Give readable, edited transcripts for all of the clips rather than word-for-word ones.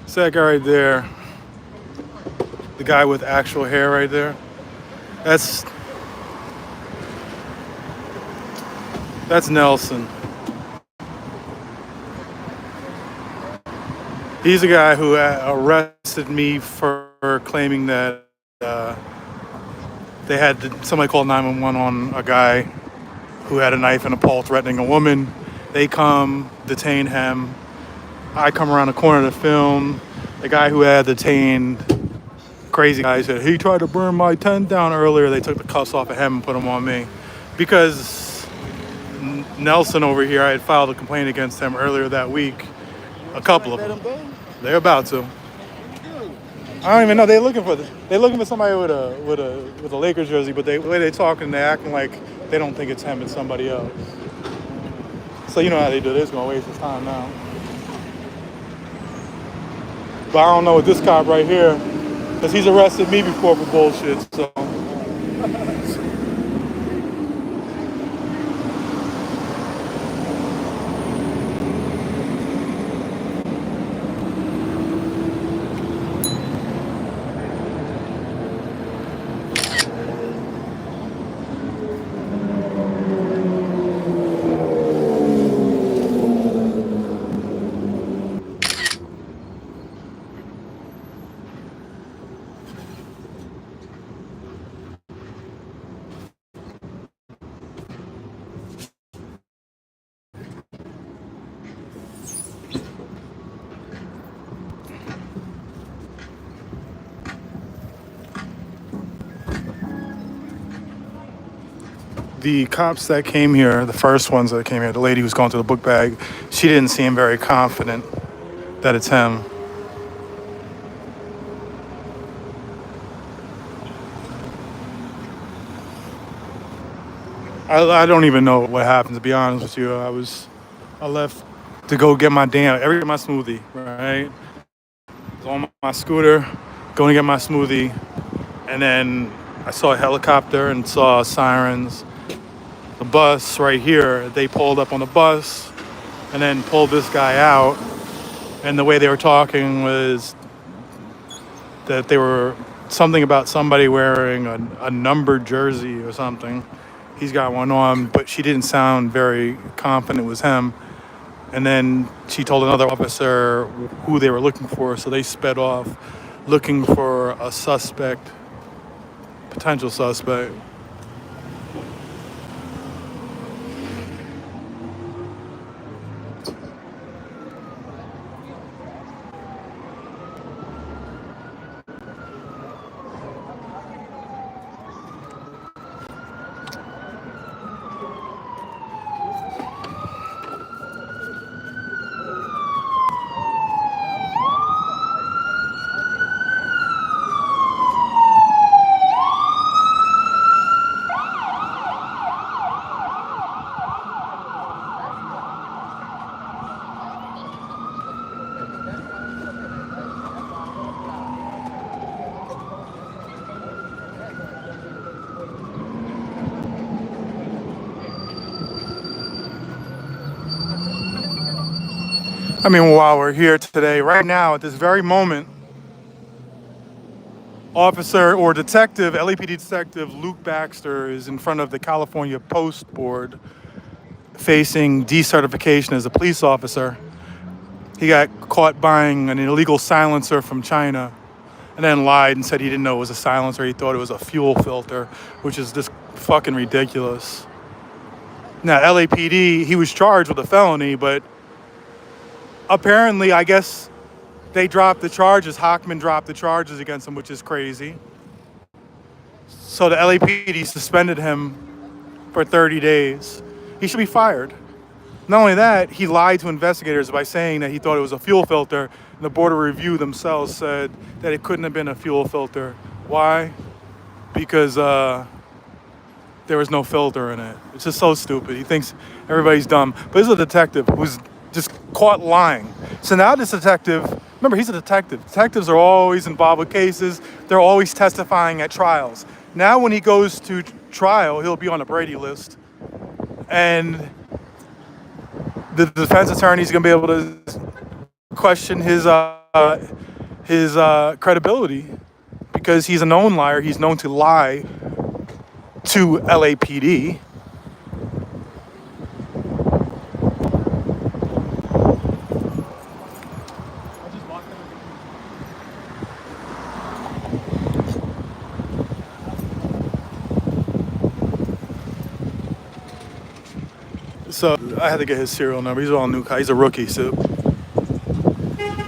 So that guy right there, the guy with actual hair right there, that's that's Nelson. He's a guy who arrested me for claiming that they had somebody called 911 on a guy who had a knife and a pole threatening a woman. They come, detain him. I come around the corner to film. The guy who had detained crazy guy said he tried to burn my tent down earlier. They took the cuffs off of him and put them on me because Nelson over here, I had filed a complaint against him earlier that week. A couple of them. They're about to. I don't even know. They're looking for somebody with a Lakers jersey, but the way they talking, they acting like they don't think it's him, it's somebody else. So you know how they do. They're just gonna waste his time now. But I don't know with this cop right here, because he's arrested me before for bullshit. So the cops that came here, the first ones that came here, the lady who's going to the book bag, she didn't seem very confident that it's him. I don't even know what happened, to be honest with you. I left to go get my smoothie, right? I was on my scooter, going to get my smoothie, and then I saw a helicopter and saw sirens. The bus right here, they pulled up on the bus and then pulled this guy out. And the way they were talking was that they were something about somebody wearing a numbered jersey or something. He's got one on, but she didn't sound very confident it was him. And then she told another officer who they were looking for, so they sped off looking for a suspect, potential suspect. I mean, while we're here today, right now, at this very moment, Officer or Detective, LAPD Detective Luke Baxter is in front of the California Post Board facing decertification as a police officer. He got caught buying an illegal silencer from China and then lied and said he didn't know it was a silencer. He thought it was a fuel filter, which is just fucking ridiculous. Now, LAPD, he was charged with a felony, but apparently, I guess they dropped the charges. Hockman dropped the charges against him, which is crazy. So the LAPD suspended him for 30 days. He should be fired. Not only that, he lied to investigators by saying that he thought it was a fuel filter. And the Board of Review themselves said that it couldn't have been a fuel filter. Why? Because there was no filter in it. It's just so stupid. He thinks everybody's dumb. But this is a detective who's just caught lying. So now this detective, remember, he's a detective. Detectives are always involved with cases. They're always testifying at trials. Now when he goes to trial, he'll be on a Brady list. And the defense attorney is going to be able to question his his credibility because he's a known liar. He's known to lie to LAPD. So I had to get his serial number. He's all new. He's a rookie. So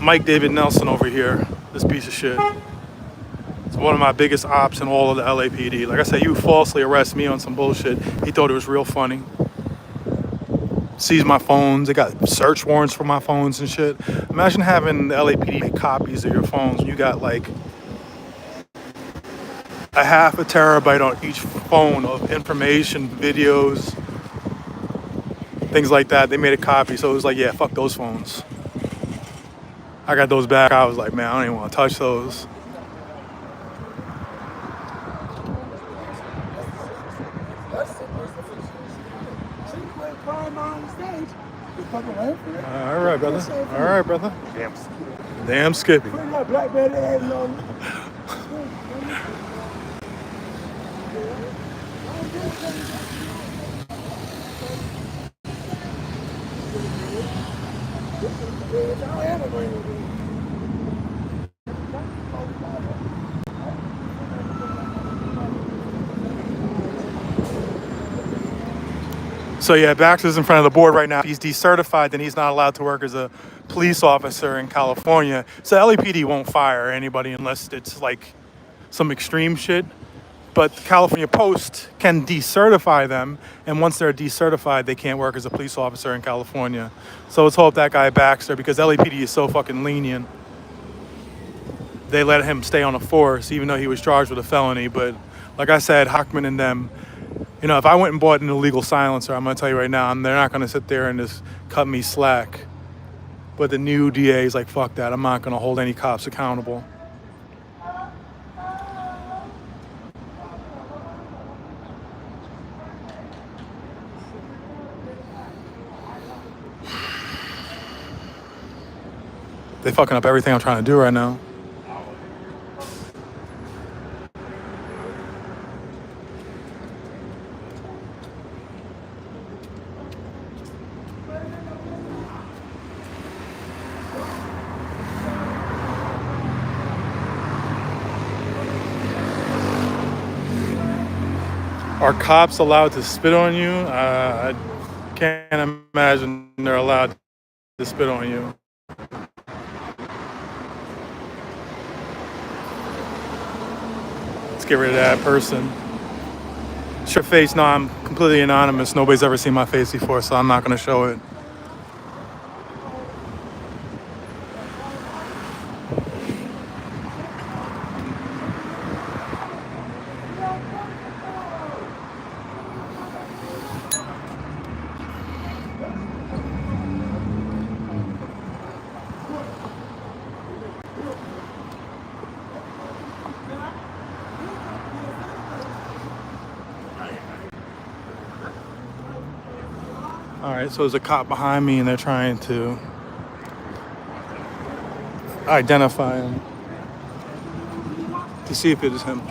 Mike David Nelson over here, this piece of shit. It's one of my biggest ops in all of the LAPD. Like I said, you falsely arrest me on some bullshit. He thought it was real funny. Seized my phones. They got search warrants for my phones and shit. Imagine having the LAPD make copies of your phones. You got like a half a terabyte on each phone of information, videos, things like that. They made a copy, so it was like, yeah, fuck those phones. I got those back. I was like, man, I don't even want to touch those. All right, brother. All right, brother. Damn Skippy. So yeah, Baxter's in front of the board right now. If he's decertified, then he's not allowed to work as a police officer in California. So LAPD won't fire anybody unless it's like some extreme shit. But California Post can decertify them, and once they're decertified, they can't work as a police officer in California. So let's hope that guy Baxter, because LAPD is so fucking lenient, they let him stay on the force, even though he was charged with a felony. But like I said, Hockman and them, you know, if I went and bought an illegal silencer, I'm gonna tell you right now, they're not gonna sit there and just cut me slack. But the new DA is like, fuck that, I'm not gonna hold any cops accountable. They fucking up everything I'm trying to do right now. Are cops allowed to spit on you? I can't imagine they're allowed to spit on you. Let's get rid of that person. Show your face. No, I'm completely anonymous. Nobody's ever seen my face before, so I'm not going to show it. All right, so there's a cop behind me, and they're trying to identify him to see if it is him.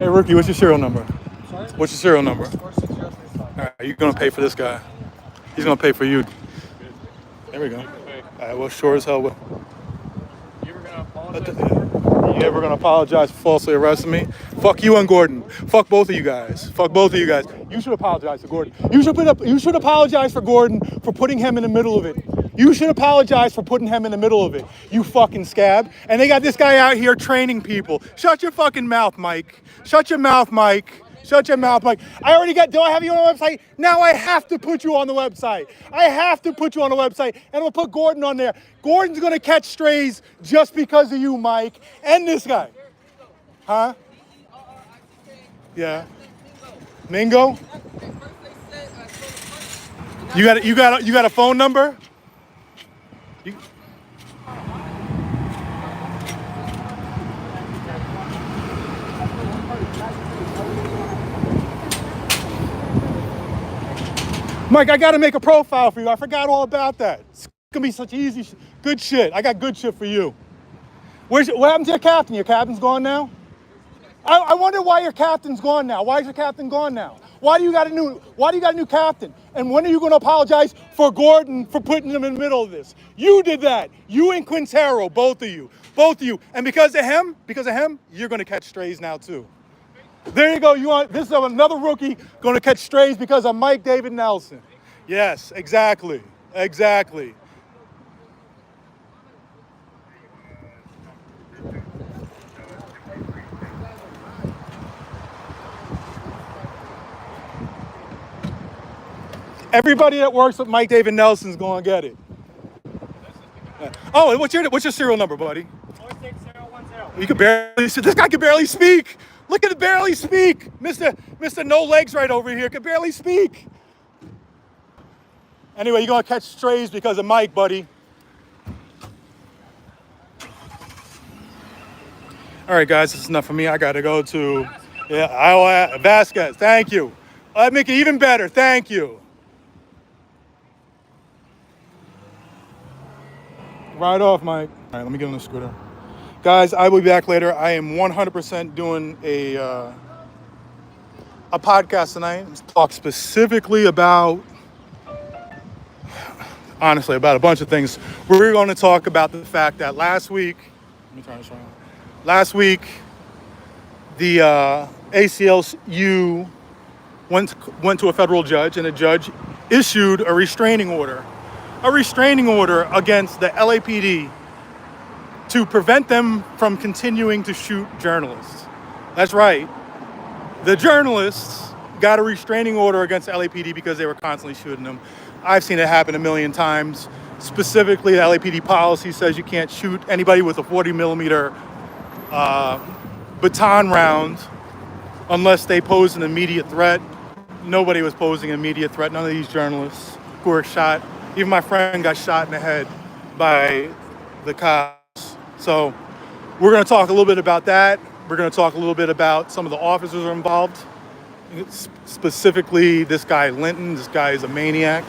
Hey, rookie, what's your serial number? Sorry? What's your serial number? All right, you're gonna pay for this guy. He's gonna pay for you. There we go. All right, well, sure as hell will. You ever gonna apologize for falsely arresting me? Fuck you and Gordon. Fuck both of you guys. Fuck both of you guys. You should apologize to Gordon. You should apologize for Gordon for putting him in the middle of it. You should apologize for putting him in the middle of it. You fucking scab. And they got this guy out here training people. Shut your fucking mouth, Mike. Shut your mouth, Mike. Shut your mouth, Mike. Do I have you on the website? Now I have to put you on the website. I have to put you on the website, and we'll put Gordon on there. Gordon's gonna catch strays just because of you, Mike, and this guy. Huh? Yeah. Mingo? You got a phone number? You, Mike, I got to make a profile for you. I forgot all about that. It's gonna be such easy, good shit. I got good shit for you. What happened to your captain? Your captain's gone now? I wonder why your captain's gone now. Why is your captain gone now? Why do you got a new captain? And when are you going to apologize for Gordon for putting him in the middle of this? You did that. You and Quintero, both of you. Both of you. And because of him, you're going to catch strays now too. There you go. This is another rookie going to catch strays because of Mike David Nelson. Yes, exactly. Exactly. Everybody that works with Mike David Nelson's going to get it. Oh, what's your serial number, buddy? 46010. You can barely. This guy can barely speak. Look at him barely speak. Mr. No Legs right over here can barely speak. Anyway, you're gonna catch strays because of Mike, buddy. All right, guys, this is enough for me. I gotta go to Vasquez. Thank you. I'll make it even better. Thank you. Right off, Mike. All right, let me get on the scooter. Guys, I will be back later. I am 100% doing a podcast tonight. Talk specifically about, honestly, about a bunch of things. We're going to talk about the fact that last week, the ACLU went to a federal judge, and a judge issued a restraining order against the LAPD to prevent them from continuing to shoot journalists. That's right. The journalists got a restraining order against LAPD because they were constantly shooting them. I've seen it happen a million times. Specifically, the LAPD policy says you can't shoot anybody with a 40 millimeter baton round unless they pose an immediate threat. Nobody was posing an immediate threat. None of these journalists who were shot. Even my friend got shot in the head by the cops. So we're going to talk a little bit about that. We're going to talk a little bit about some of the officers who are involved. Specifically, this guy Linton. This guy is a maniac.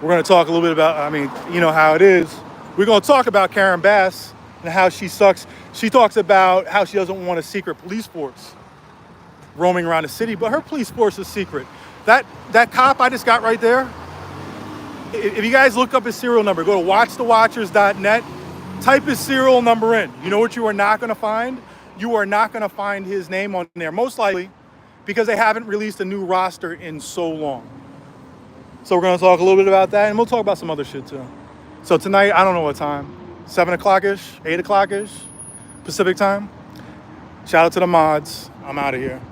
We're going to talk a little bit about, you know how it is. We're going to talk about Karen Bass and how she sucks. She talks about how she doesn't want a secret police force roaming around the city, but her police force is secret. That cop I just got right there, if you guys look up his serial number, go to watchthewatchers.net, type his serial number in. You know what you are not going to find? You are not going to find his name on there, most likely because they haven't released a new roster in so long. So we're going to talk a little bit about that, and we'll talk about some other shit too. So tonight, I don't know what time, 7 o'clock-ish, 8 o'clock-ish, Pacific time. Shout out to the mods. I'm out of here.